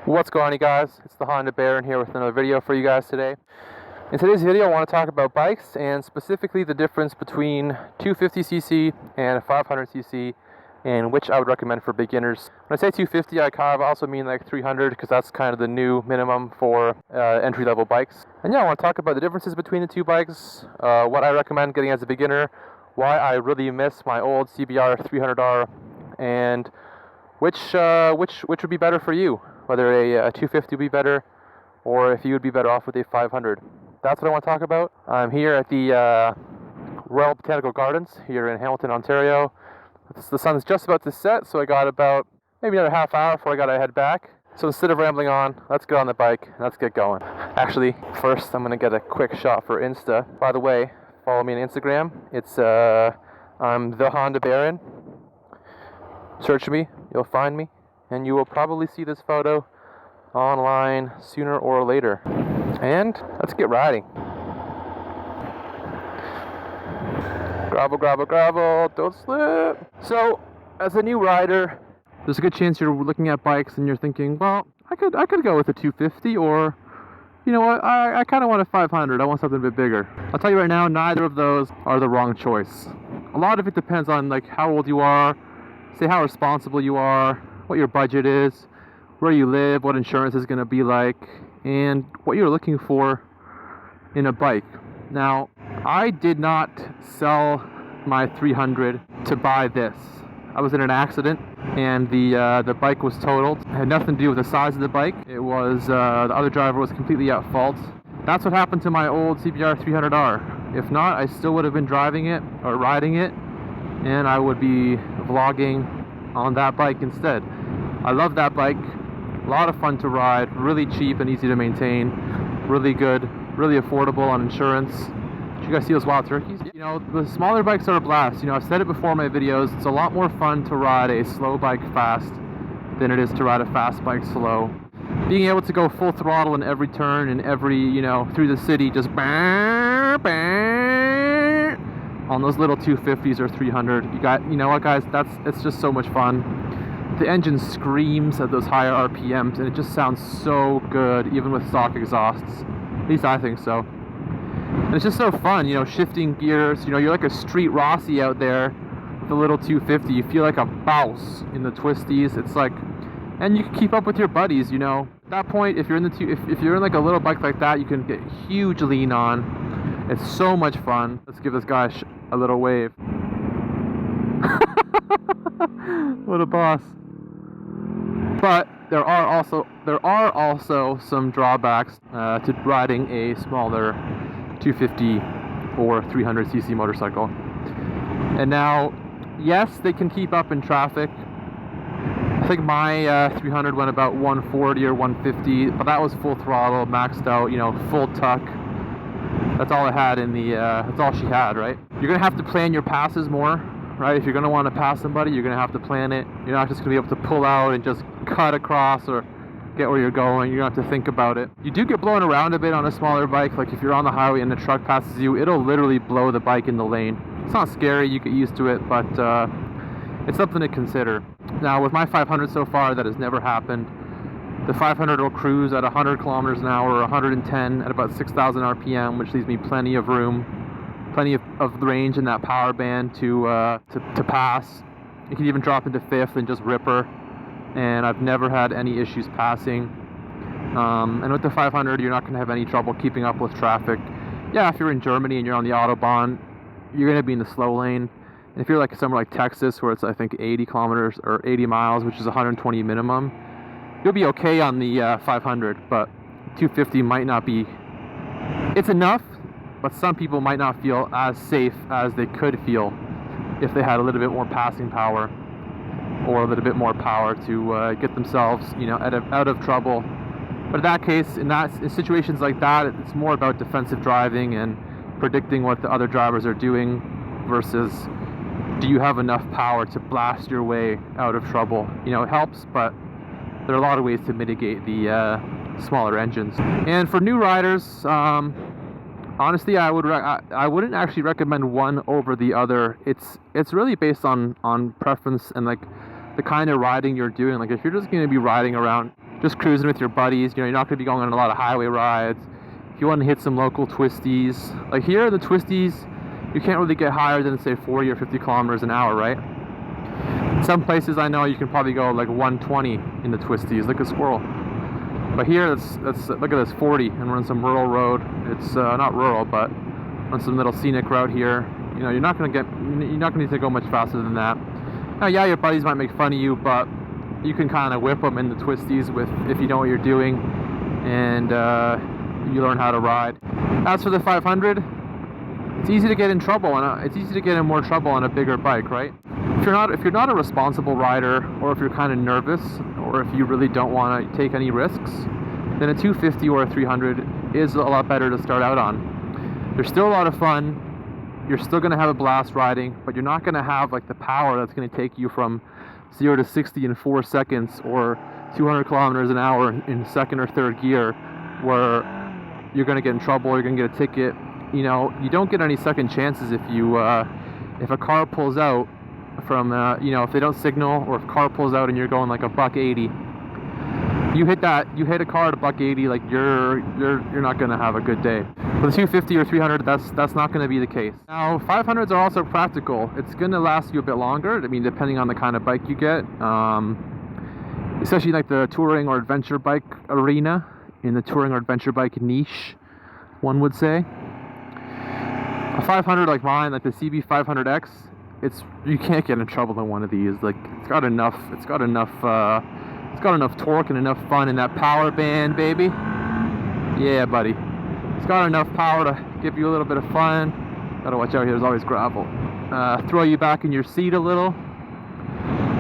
What's going on, you guys? It's the Honda Baron here with another video for you guys today. In today's video I want to talk about bikes, and specifically the difference between 250cc and a 500cc and which I would recommend for beginners. When I say 250, I kind of also mean like 300 because that's kind of the new minimum for entry-level bikes. And yeah, I want to talk about the differences between the two bikes, what I recommend getting as a beginner, why I really miss my old CBR 300R, and which would be better for you, whether a 250 would be better or if you would be better off with a 500. That's what I want to talk about. I'm here at the Royal Botanical Gardens here in Hamilton, Ontario. The sun's just about to set, so I got about maybe another half hour before I gotta head back. So instead of rambling on, let's get on the bike and let's get going. Actually, first I'm gonna get a quick shot for Insta. By the way, follow me on Instagram. It's I'm the Honda Baron. Search me, you'll find me, and you will probably see this photo online sooner or later. And let's get riding. Gravel, gravel, gravel, don't slip. So, as a new rider, there's a good chance you're looking at bikes and you're thinking, well, I could go with a 250, or, you know what, I kind of want a 500. I want something a bit bigger. I'll tell you right now, neither of those are the wrong choice. A lot of it depends on like how old you are, say how responsible you are, what your budget is, where you live, what insurance is going to be like, and what you're looking for in a bike. Now, I did not sell my 300 to buy this. I was in an accident and the bike was totaled. It had nothing to do with the size of the bike. It was the other driver was completely at fault. That's what happened to my old CBR 300R. If not, I still would have been driving it or riding it, and I would be vlogging on that bike instead. I love that bike. A lot of fun to ride, really cheap and easy to maintain, really good, really affordable on insurance. Did you guys see those wild turkeys? You know, the smaller bikes are a blast. You know, I've said it before in my videos, it's a lot more fun to ride a slow bike fast than it is to ride a fast bike slow. Being able to go full throttle in every turn and every, you know, through the city, just bang, bang, on those little 250s or 300. You know what, guys, it's just so much fun. The engine screams at those higher RPMs, and it just sounds so good, even with stock exhausts. At least I think so. And it's just so fun, you know, shifting gears. You know, you're like a street Rossi out there with a little 250. You feel like a boss in the twisties. It's like, and you can keep up with your buddies, you know. At that point, if you're in if you're in like a little bike like that, you can get huge lean on. It's so much fun. Let's give this guy a little wave. What a boss. But there are also some drawbacks to riding a smaller 250 or 300cc motorcycle. And now, yes, they can keep up in traffic. I think my 300 went about 140 or 150, but that was full throttle, maxed out, you know, full tuck. That's all I had in the. That's all she had, right? You're gonna have to plan your passes more. Right, if you're going to want to pass somebody, you're going to have to plan it. You're not just going to be able to pull out and just cut across or get where you're going. You're going to have to think about it. You do get blown around a bit on a smaller bike. Like if you're on the highway and the truck passes you, it'll literally blow the bike in the lane. It's not scary, you get used to it, but it's something to consider. Now with my 500 so far, that has never happened. The 500 will cruise at 100 kilometers an hour or 110 at about 6,000 RPM, which leaves me plenty of room. Plenty of range in that power band to pass. You can even drop into fifth and just rip her, and I've never had any issues passing. And with the 500, you're not going to have any trouble keeping up with traffic. Yeah, if you're in Germany and you're on the Autobahn, you're going to be in the slow lane. And if you're like somewhere like Texas, where it's I think 80 kilometers or 80 miles, which is 120 minimum, you'll be okay on the 500. But 250 might not be. It's enough. But some people might not feel as safe as they could feel if they had a little bit more passing power or a little bit more power to get themselves, you know, out of trouble. But in that case, in situations like that, it's more about defensive driving and predicting what the other drivers are doing versus do you have enough power to blast your way out of trouble. You know, it helps, but there are a lot of ways to mitigate the smaller engines. And for new riders, honestly, I wouldn't actually recommend one over the other. It's really based on preference and like the kind of riding you're doing. Like if you're just going to be riding around just cruising with your buddies. You know, you're not going to be going on a lot of highway rides. If you want to hit some local twisties, like here, the twisties, you can't really get higher than say 40 or 50 kilometers an hour, right? Some places I know you can probably go like 120 in the twisties, like a squirrel. But here, let's look at this 40, and we're on some rural road. It's not rural, but on some little scenic route here. You know, you're not going to need to go much faster than that. Now, yeah, your buddies might make fun of you, but you can kind of whip them in the twisties if you know what you're doing, and you learn how to ride. As for the 500, it's easy to get in trouble, and it's easy to get in more trouble on a bigger bike, right? If you're not a responsible rider, or if you're kind of nervous, or if you really don't want to take any risks, then a 250 or a 300 is a lot better to start out on. They're still a lot of fun. You're still going to have a blast riding, but you're not going to have like the power that's going to take you from 0 to 60 in 4 seconds, or 200 kilometers an hour in second or third gear, where you're going to get in trouble, you're going to get a ticket. You know, you don't get any second chances if if a car pulls out from you know, if they don't signal, or if a car pulls out and you're going like a $180. You hit a car at a $180, like you're not going to have a good day. With a 250 or 300, that's not going to be the case. Now, 500s are also practical. It's going to last you a bit longer. I mean, depending on the kind of bike you get, especially like the touring or adventure bike arena, in the touring or adventure bike niche, one would say. A 500 like mine, like the CB500X, you can't get in trouble in one of these. Like it's got enough torque and enough fun in that power band, baby. Yeah, buddy. It's got enough power to give you a little bit of fun. Gotta watch out here, there's always gravel. Throw you back in your seat a little,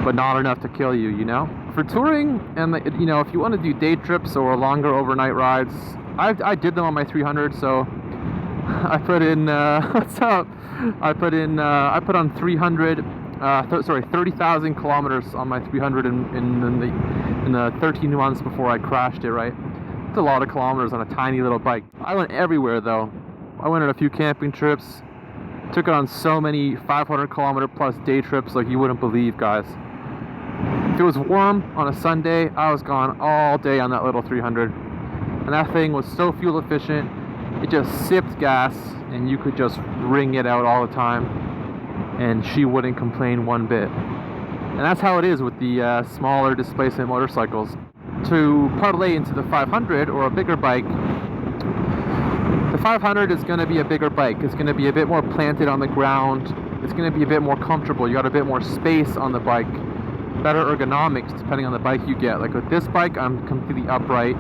but not enough to kill you, you know? For touring, and you know, if you want to do day trips or longer overnight rides, I did them on my 300, so I put in, what's up? I put on 30,000 kilometers on my 300 in the 13 months before I crashed it, right? It's a lot of kilometers on a tiny little bike. I went everywhere though. I went on a few camping trips, took it on so many 500 kilometer plus day trips like you wouldn't believe, guys. If it was warm on a Sunday, I was gone all day on that little 300. And that thing was so fuel efficient, it just sipped gas and you could just wring it out all the time, and she wouldn't complain one bit. And that's how it is with the smaller displacement motorcycles. To parlay into the 500 or a bigger bike, the 500 is going to be a bigger bike. It's going to be a bit more planted on the ground. It's going to be a bit more comfortable. You got a bit more space on the bike. Better ergonomics depending on the bike you get. Like with this bike, I'm completely upright.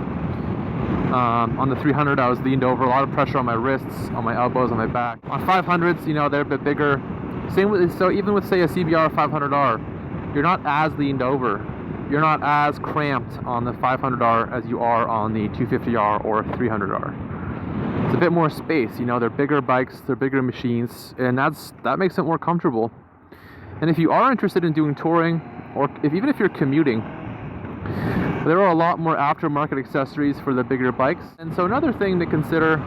On the 300, I was leaned over. A lot of pressure on my wrists, on my elbows, on my back. On 500s, you know, they're a bit bigger. So even with, say, a CBR 500R, you're not as leaned over. You're not as cramped on the 500R as you are on the 250R or 300R. It's a bit more space, you know, they're bigger bikes, they're bigger machines, and that makes it more comfortable. And if you are interested in doing touring, or even if you're commuting, there are a lot more aftermarket accessories for the bigger bikes. And so another thing to consider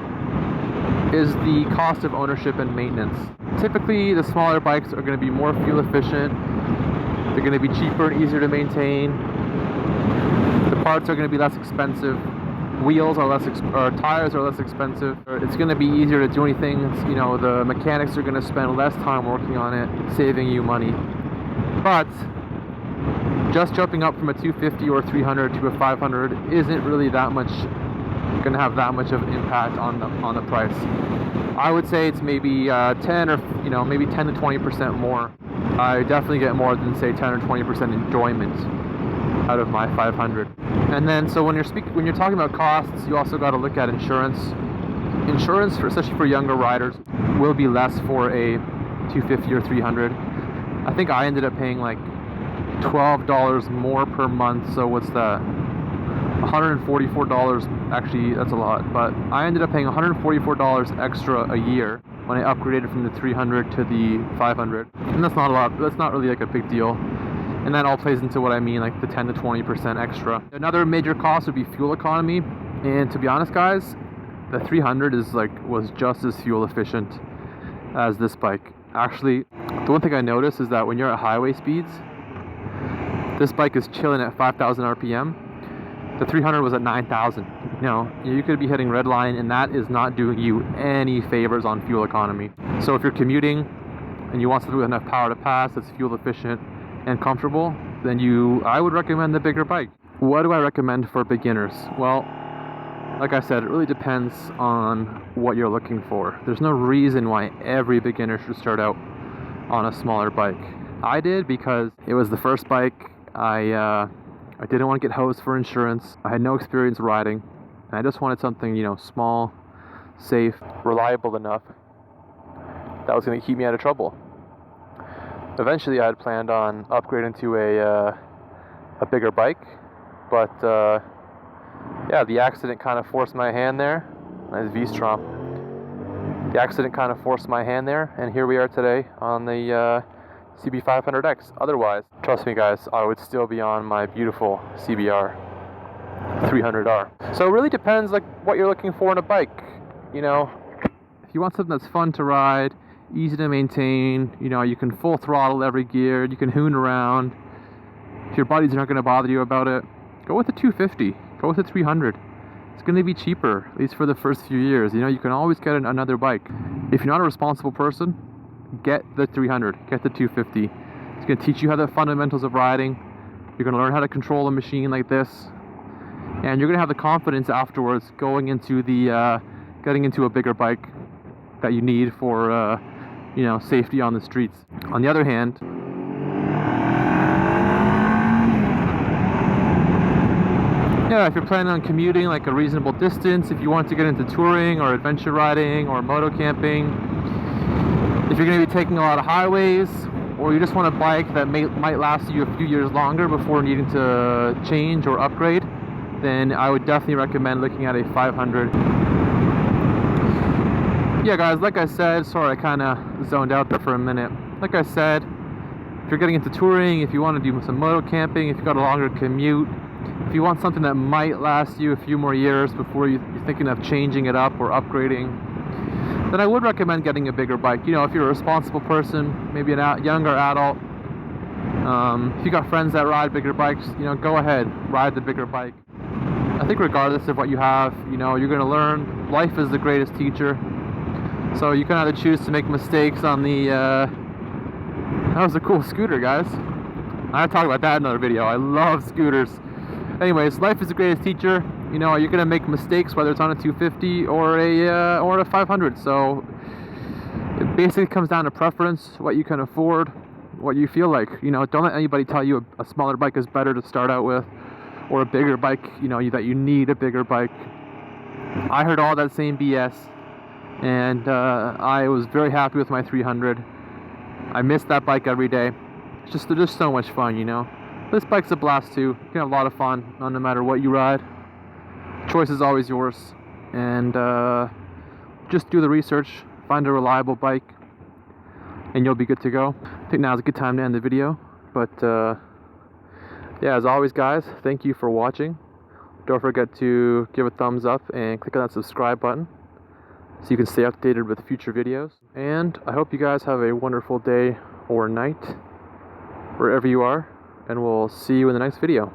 is the cost of ownership and maintenance. Typically, the smaller bikes are going to be more fuel efficient. They're going to be cheaper and easier to maintain. The parts are going to be less expensive. Wheels are tires are less expensive. It's going to be easier to do anything. You know, the mechanics are going to spend less time working on it, saving you money. But just jumping up from a 250 or 300 to a 500 isn't really that much going to have that much of an impact on the price. I would say it's maybe 10 or maybe 10 to 20% more. I definitely get more than say 10 or 20% enjoyment out of my 500. And then so when you're talking about costs, you also got to look at insurance. Insurance, especially for younger riders, will be less for a 250 or 300. I think I ended up paying like $12 more per month. So what's that? $144. Actually, that's a lot, but I ended up paying $144 extra a year when I upgraded from the 300 to the 500, and that's not a lot. That's not really like a big deal, and that all plays into what I mean, like the 10 to 20% extra. Another major cost would be fuel economy, and to be honest, guys, the 300 was just as fuel efficient as this bike. Actually, the one thing I noticed is that when you're at highway speeds, this bike is chilling at 5,000 RPM. The 300 was at 9,000. You know, you could be hitting red line, and that is not doing you any favors on fuel economy. So if you're commuting and you want something with enough power to pass, that's fuel efficient and comfortable, then I would recommend the bigger bike. What do I recommend for beginners? Well, like I said, it really depends on what you're looking for. There's no reason why every beginner should start out on a smaller bike. I did because it was the first bike. I didn't want to get hosed for insurance. I had no experience riding, and I just wanted something, you know, small, safe, reliable enough that was going to keep me out of trouble. Eventually, I had planned on upgrading to a bigger bike, but yeah, the accident kind of forced my hand there. Nice V-Strom. The accident kind of forced my hand there, and here we are today on the CB500X. Otherwise, trust me guys, I would still be on my beautiful CBR 300R. So it really depends like what you're looking for in a bike. You know, if you want something that's fun to ride, easy to maintain, you know, you can full throttle every gear, you can hoon around, if your buddies aren't going to bother you about it, go with the 250, go with the 300. It's going to be cheaper, at least for the first few years. You know, you can always get another bike. If you're not a responsible person, get the 300, get the 250. It's going to teach you how the fundamentals of riding. You're going to learn how to control a machine like this, and you're going to have the confidence afterwards going into the getting into a bigger bike that you need for you know, safety on the streets. On the other hand, yeah, if you're planning on commuting like a reasonable distance, if you want to get into touring or adventure riding or moto camping, if you're going to be taking a lot of highways, or you just want a bike that might last you a few years longer before needing to change or upgrade, then I would definitely recommend looking at a 500. Yeah guys, like I said, sorry I kind of zoned out there for a minute. Like I said, if you're getting into touring, if you want to do some moto camping, if you've got a longer commute, if you want something that might last you a few more years before you're thinking of changing it up or upgrading, then I would recommend getting a bigger bike. You know, if you're a responsible person, maybe a younger adult, if you got friends that ride bigger bikes, you know, go ahead, ride the bigger bike. I think regardless of what you have, you know, you're going to learn. Life is the greatest teacher. So you can either choose to make mistakes on the, that was a cool scooter, guys. I'll talk about that in another video. I love scooters. Anyways, life is the greatest teacher. You know, you're gonna make mistakes whether it's on a 250 or a 500. So it basically comes down to preference, what you can afford, what you feel like. You know, don't let anybody tell you a smaller bike is better to start out with, or a bigger bike. You know, that you need a bigger bike. I heard all that same BS, and I was very happy with my 300. I miss that bike every day. They're just so much fun, you know. This bike's a blast too. You can have a lot of fun no matter what you ride. Choice is always yours, and just do the research, find a reliable bike, and you'll be good to go. I think now's a good time to end the video, but yeah, as always guys, thank you for watching. Don't forget to give a thumbs up and click on that subscribe button so you can stay updated with future videos. And I hope you guys have a wonderful day or night wherever you are, and we'll see you in the next video.